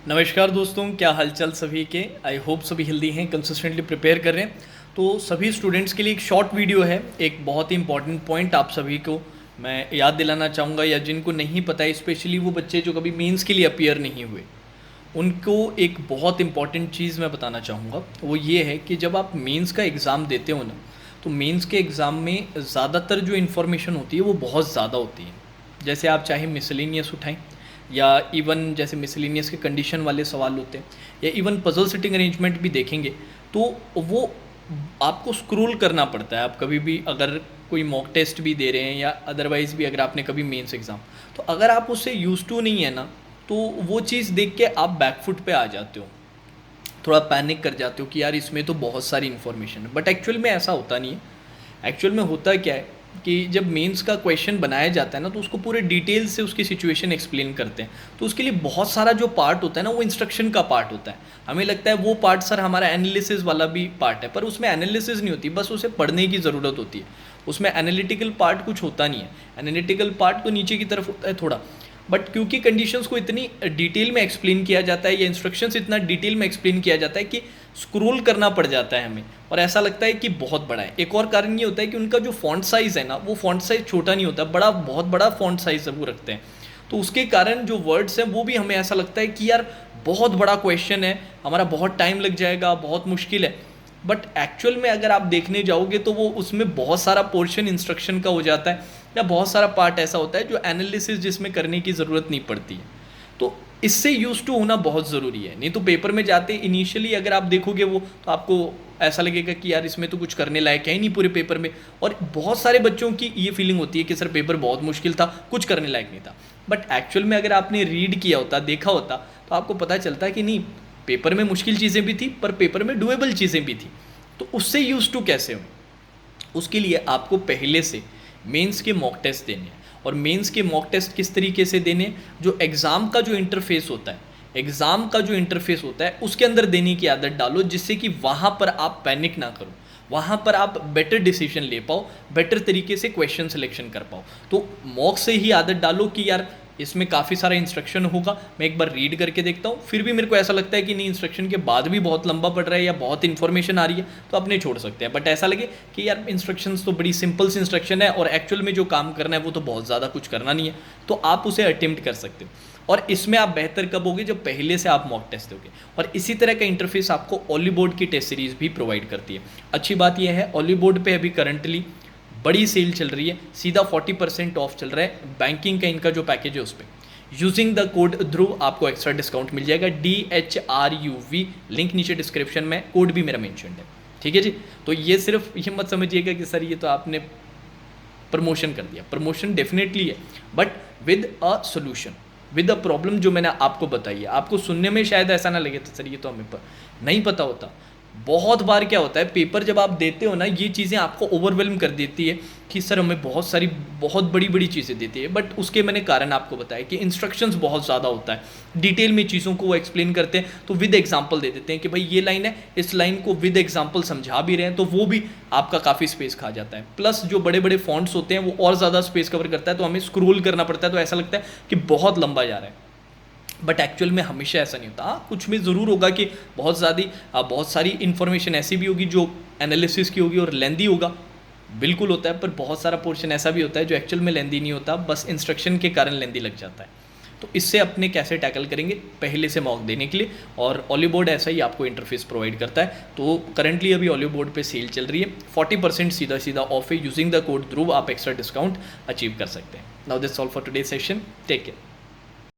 नमस्कार दोस्तों, क्या हालचाल सभी के। आई होप सभी हेल्दी हैं, कंसिस्टेंटली प्रिपेयर कर रहे हैं। तो सभी स्टूडेंट्स के लिए एक शॉर्ट वीडियो है। एक बहुत ही इंपॉर्टेंट पॉइंट आप सभी को मैं याद दिलाना चाहूँगा, या जिनको नहीं पता है, स्पेशली वो बच्चे जो कभी मेंस के लिए अपीयर नहीं हुए, उनको एक बहुत इंपॉर्टेंट चीज़ मैं बताना चाहूँगा। वो ये है कि जब आप मेंस का एग्ज़ाम देते हो ना, तो मेंस के एग्ज़ाम में ज़्यादातर जो इन्फॉर्मेशन होती है वो बहुत ज़्यादा होती है। जैसे आप चाहे मिसलेनियस उठाएं, या इवन जैसे मिसलेनियस के कंडीशन वाले सवाल होते हैं, या इवन पजल सिटिंग अरेंजमेंट भी देखेंगे, तो वो आपको स्क्रॉल करना पड़ता है। आप कभी भी अगर कोई मॉक टेस्ट भी दे रहे हैं, या अदरवाइज़ भी अगर आपने कभी मेंस एग्ज़ाम, तो अगर आप उससे यूज़ टू नहीं है ना, तो वो चीज़ देख के आप बैकफुट पे आ जाते हो, थोड़ा पैनिक कर जाते हो कि यार इसमें तो बहुत सारी इन्फॉर्मेशन है। बट एक्चुअल में ऐसा होता नहीं है। एक्चुअल में होता क्या है कि जब मेंस का क्वेश्चन बनाया जाता है ना, तो उसको पूरे डिटेल से उसकी सिचुएशन एक्सप्लेन करते हैं। तो उसके लिए बहुत सारा जो पार्ट होता है ना, वो इंस्ट्रक्शन का पार्ट होता है। हमें लगता है वो पार्ट सर हमारा एनालिसिस वाला भी पार्ट है, पर उसमें एनालिसिस नहीं होती, बस उसे पढ़ने की ज़रूरत होती है। उसमें एनालिटिकल पार्ट कुछ होता नहीं है। एनालिटिकल पार्ट तो नीचे की तरफ होता है थोड़ा, बट क्योंकि कंडीशंस को इतनी डिटेल में एक्सप्लेन किया जाता है, या इंस्ट्रक्शंस इतना डिटेल में एक्सप्लेन किया जाता है कि स्क्रॉल करना पड़ जाता है हमें, और ऐसा लगता है कि बहुत बड़ा है। एक और कारण ये होता है कि उनका जो फॉन्ट साइज़ है ना, वो फॉन्ट साइज़ छोटा नहीं होता, बड़ा, बहुत बड़ा फॉन्ट साइज़ वो रखते हैं। तो उसके कारण जो वर्ड्स हैं वो भी हमें ऐसा लगता है कि यार बहुत बड़ा क्वेश्चन है, हमारा बहुत टाइम लग जाएगा, बहुत मुश्किल है। बट एक्चुअल में अगर आप देखने जाओगे तो वो उसमें बहुत सारा पोर्शन इंस्ट्रक्शन का हो जाता है, या बहुत सारा पार्ट ऐसा होता है जो एनालिसिस जिसमें करने की ज़रूरत नहीं पड़ती है। तो इससे यूज टू होना बहुत ज़रूरी है। नहीं तो पेपर में जाते इनिशियली अगर आप देखोगे वो, तो आपको ऐसा लगेगा कि यार इसमें तो कुछ करने लायक है ही नहीं पूरे पेपर में। और बहुत सारे बच्चों की ये फीलिंग होती है कि सर पेपर बहुत मुश्किल था, कुछ करने लायक नहीं था। बट एक्चुअल में अगर आपने रीड किया होता, देखा होता, तो आपको पता चलता है कि नहीं, पेपर में मुश्किल चीज़ें भी थी, पर पेपर में डुएबल चीज़ें भी थी। तो उससे यूज टू कैसे हो, उसके लिए आपको पहले से मेंस के मॉक टेस्ट देने हैं। और मेंस के मॉक टेस्ट किस तरीके से देने, जो एग्ज़ाम का जो इंटरफेस होता है, एग्ज़ाम का जो इंटरफेस होता है उसके अंदर देने की आदत डालो, जिससे कि वहाँ पर आप पैनिक ना करो, वहाँ पर आप बेटर डिसीजन ले पाओ, बेटर तरीके से क्वेश्चन सिलेक्शन कर पाओ। तो मॉक से ही आदत डालो कि यार इसमें काफ़ी सारा इंस्ट्रक्शन होगा, मैं एक बार रीड करके देखता हूँ, फिर भी मेरे को ऐसा लगता है कि नहीं, इंस्ट्रक्शन के बाद भी बहुत लंबा पड़ रहा है या बहुत इन्फॉर्मेशन आ रही है, तो अपने छोड़ सकते हैं। बट ऐसा लगे कि यार इंस्ट्रक्शंस तो बड़ी सिंपल सी इंस्ट्रक्शन है, और एक्चुअल में जो काम करना है वो तो बहुत ज़्यादा कुछ करना नहीं है, तो आप उसे अटेम्प्ट कर सकते हो। और इसमें आप बेहतर कब होगे, जब पहले से आप मॉक टेस्ट दोगे। और इसी तरह का इंटरफेस आपको ओली बोर्ड की टेस्ट सीरीज़ भी प्रोवाइड करती है। अच्छी बात यह है, ओली बोर्ड पे अभी करंटली बड़ी सेल चल रही है, सीधा 40% ऑफ चल रहा है। बैंकिंग का इनका जो पैकेज है उस पर यूजिंग द कोड ध्रुव आपको एक्स्ट्रा डिस्काउंट मिल जाएगा, DHRUV, लिंक नीचे डिस्क्रिप्शन में, कोड भी मेरा मेंशन है। ठीक है जी। तो ये सिर्फ ये मत समझिएगा कि सर ये तो आपने प्रमोशन कर दिया, प्रमोशन डेफिनेटली है, but with a solution, with a problem जो मैंने आपको बताई है। आपको सुनने में शायद ऐसा ना लगे तो सर ये तो हमें नहीं पता होता। बहुत बार क्या होता है, पेपर जब आप देते हो ना, ये चीज़ें आपको ओवरवेलम कर देती है कि सर हमें बहुत सारी बहुत बड़ी बड़ी चीज़ें देती है। बट उसके मैंने कारण आपको बताया कि इंस्ट्रक्शंस बहुत ज़्यादा होता है, डिटेल में चीज़ों को वो एक्सप्लेन करते हैं, तो विद एग्जांपल दे देते हैं कि भाई ये लाइन है, इस लाइन को विद एग्जांपल समझा भी रहे हैं, तो वो भी आपका काफ़ी स्पेस खा जाता है। प्लस जो बड़े बड़े फॉन्ट्स होते हैं वो और ज़्यादा स्पेस कवर करता है, तो हमें स्क्रोल करना पड़ता है, तो ऐसा लगता है कि बहुत लंबा जा रहा है। बट एक्चुअल में हमेशा ऐसा नहीं होता। हाँ, कुछ में ज़रूर होगा कि बहुत सारी इन्फॉर्मेशन ऐसी भी होगी जो एनालिसिस की होगी और लेंदी होगा, बिल्कुल होता है। पर बहुत सारा पोर्शन ऐसा भी होता है जो एक्चुअल में लेंदी नहीं होता, बस इंस्ट्रक्शन के कारण लेंदी लग जाता है। तो इससे अपने कैसे टैकल करेंगे, पहले से मॉक देने के लिए। और ओली बोर्ड ऐसा ही आपको इंटरफेस प्रोवाइड करता है। तो करंटली अभी ओली बोर्ड पे सेल चल रही है, 40% सीधा सीधा ऑफ है। यूजिंग द कोड ध्रुव आप एक्स्ट्रा डिस्काउंट अचीव कर सकते हैं। Now that's all for today session, take care.